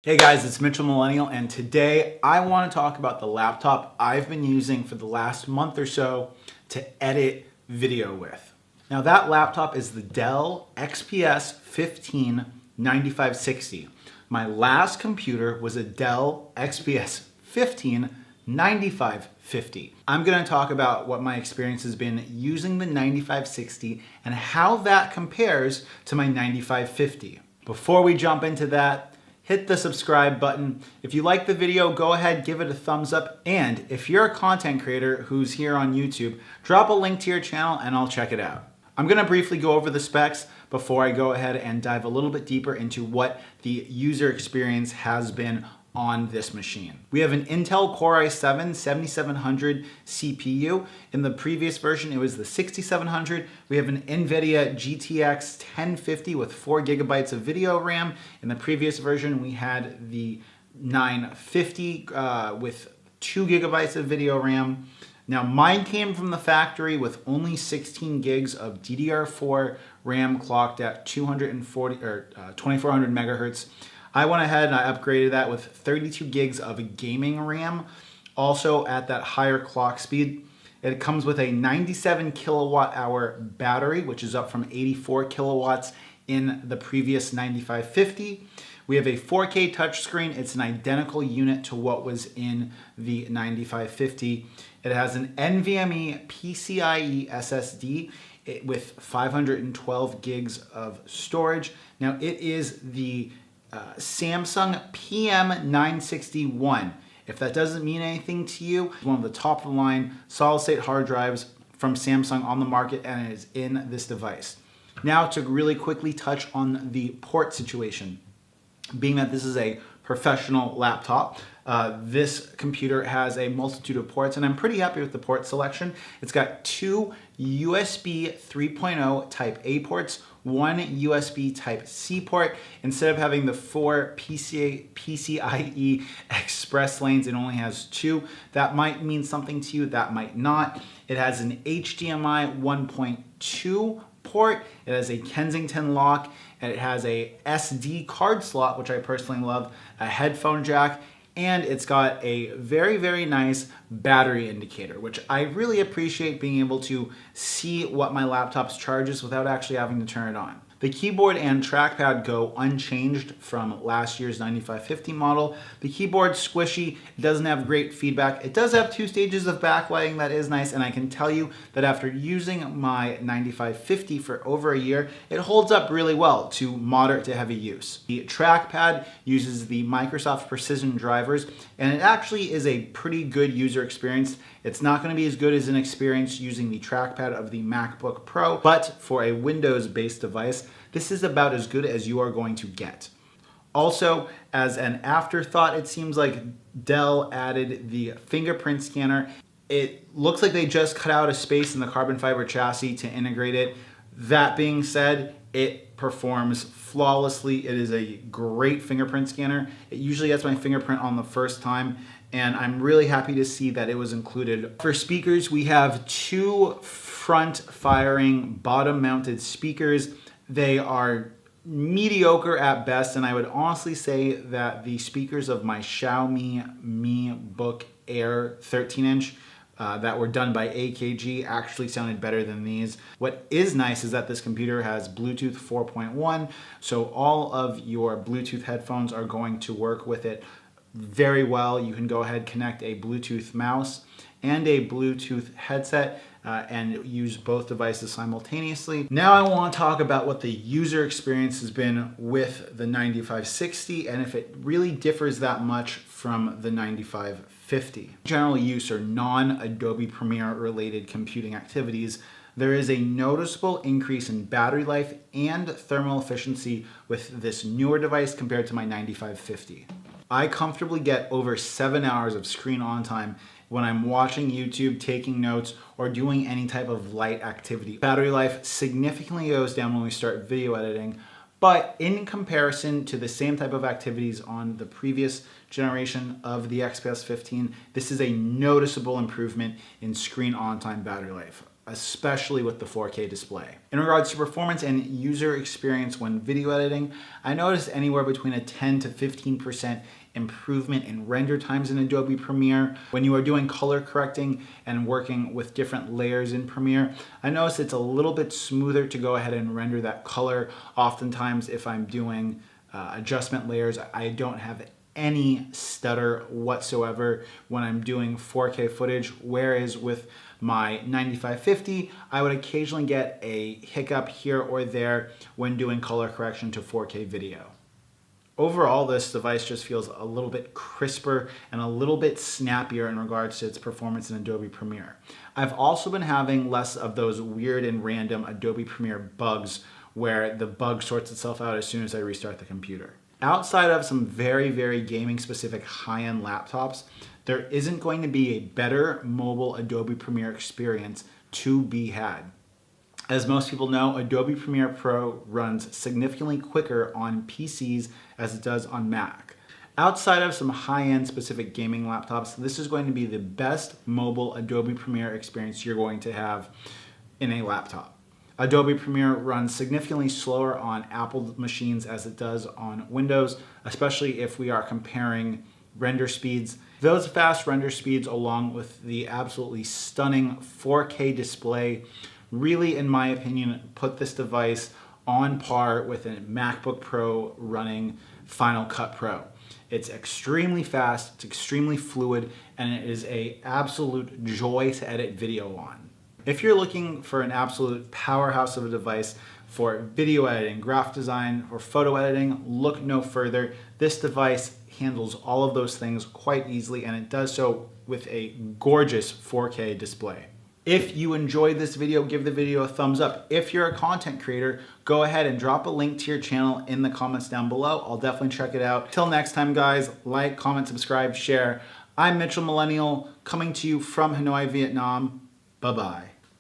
Hey guys, it's Mitchell Millennial, and today I want to talk about the laptop I've been using for the last month or so to edit video with. Now that laptop is the Dell XPS 159560. My last computer was a Dell XPS 159550. I'm going to talk about what my experience has been using the 9560 and how that compares to my 9550. Before we jump into that, hit the subscribe button. If you like the video, go ahead, give it a thumbs up. And if you're a content creator who's here on YouTube, drop a link to your channel and I'll check it out. I'm gonna briefly go over the specs before I go ahead and dive a little bit deeper into what the user experience has been on this machine. We have an Intel Core i7 7700 CPU. In the previous version, it was the 6700. We have an NVIDIA GTX 1050 with 4 gigabytes of video RAM. In the previous version, we had the 950 with 2 gigabytes of video RAM. Now mine came from the factory with only 16 gigs of DDR4 RAM clocked at 2400 megahertz. I went ahead and I upgraded that with 32 gigs of gaming RAM, also at that higher clock speed. It comes with a 97 kilowatt hour battery, which is up from 84 kilowatts in the previous 9550. We have a 4K touchscreen. It's an identical unit to what was in the 9550. It has an NVMe PCIe SSD with 512 gigs of storage. Now it is the Samsung PM961. If that doesn't mean anything to you, it's one of the top of the line solid state hard drives from Samsung on the market, and it is in this device. Now to really quickly touch on the port situation. Being that this is a professional laptop, this computer has a multitude of ports, and I'm pretty happy with the port selection. It's got 2 USB 3.0 Type A ports, 1 USB Type C port. Instead of having the 4 PCIe Express lanes, it only has 2. That might mean something to you, that might not. It has an HDMI 1.2 port, it has a Kensington lock, and it has a SD card slot, which I personally love, a headphone jack, and it's got a very, very nice battery indicator, which I really appreciate being able to see what my laptop's charges without actually having to turn it on. The keyboard and trackpad go unchanged from last year's 9550 model. The keyboard's squishy, it doesn't have great feedback. It does have 2 stages of backlighting, that is nice, and I can tell you that after using my 9550 for over a year, it holds up really well to moderate to heavy use. The trackpad uses the Microsoft Precision drivers, and it actually is a pretty good user experience. It's not going to be as good as an experience using the trackpad of the MacBook Pro, but for a Windows-based device, this is about as good as you are going to get. Also, as an afterthought, it seems like Dell added the Fingerprint Scanner. It looks like they just cut out a space in the carbon fiber chassis to integrate it. That being said, it performs flawlessly. It is a great fingerprint scanner. It usually gets my fingerprint on the first time, and I'm really happy to see that it was included. For speakers, we have 2 front-firing, bottom-mounted speakers. They are mediocre at best, and I would honestly say that the speakers of my Xiaomi Mi Book Air 13-inch that were done by AKG actually sounded better than these. What is nice is that this computer has Bluetooth 4.1, so all of your Bluetooth headphones are going to work with it very well. You can go ahead, connect a Bluetooth mouse and a Bluetooth headset and use both devices simultaneously. Now I want to talk about what the user experience has been with the 9560 and if it really differs that much from the 9550. General use or non-Adobe Premiere related computing activities, there is a noticeable increase in battery life and thermal efficiency with this newer device compared to my 9550. I comfortably get over 7 hours of screen on time when I'm watching YouTube, taking notes, or doing any type of light activity. Battery life significantly goes down when we start video editing, but in comparison to the same type of activities on the previous generation of the XPS 15, this is a noticeable improvement in screen on time battery life. especially with the 4K display. In regards to performance and user experience when video editing, I noticed anywhere between a 10 to 15% improvement in render times in Adobe Premiere. When you are doing color correcting and working with different layers in Premiere, I noticed it's a little bit smoother to go ahead and render that color. Oftentimes, if I'm doing adjustment layers, I don't have any stutter whatsoever when I'm doing 4K footage, whereas with my 9550, I would occasionally get a hiccup here or there when doing color correction to 4K video. Overall, this device just feels a little bit crisper and a little bit snappier in regards to its performance in Adobe Premiere. I've also been having less of those weird and random Adobe Premiere bugs where the bug sorts itself out as soon as I restart the computer. Outside of some very, very gaming specific high-end laptops, there isn't going to be a better mobile Adobe Premiere experience to be had. As most people know, Adobe Premiere Pro runs significantly quicker on PCs as it does on Mac. Outside of some high-end specific gaming laptops, this is going to be the best mobile Adobe Premiere experience you're going to have in a laptop. Adobe Premiere runs significantly slower on Apple machines as it does on Windows, especially if we are comparing render speeds. Those fast render speeds, along with the absolutely stunning 4K display, really, in my opinion, put this device on par with a MacBook Pro running Final Cut Pro. It's extremely fast, it's extremely fluid, and it is an absolute joy to edit video on. If you're looking for an absolute powerhouse of a device for video editing, graphic design, or photo editing, look no further. This device handles all of those things quite easily, and it does so with a gorgeous 4K display. If you enjoyed this video, give the video a thumbs up. If you're a content creator, go ahead and drop a link to your channel in the comments down below. I'll definitely check it out. Till next time, guys, like, comment, subscribe, share. I'm Mitchell Millennial, coming to you from Hanoi, Vietnam. Bye-bye.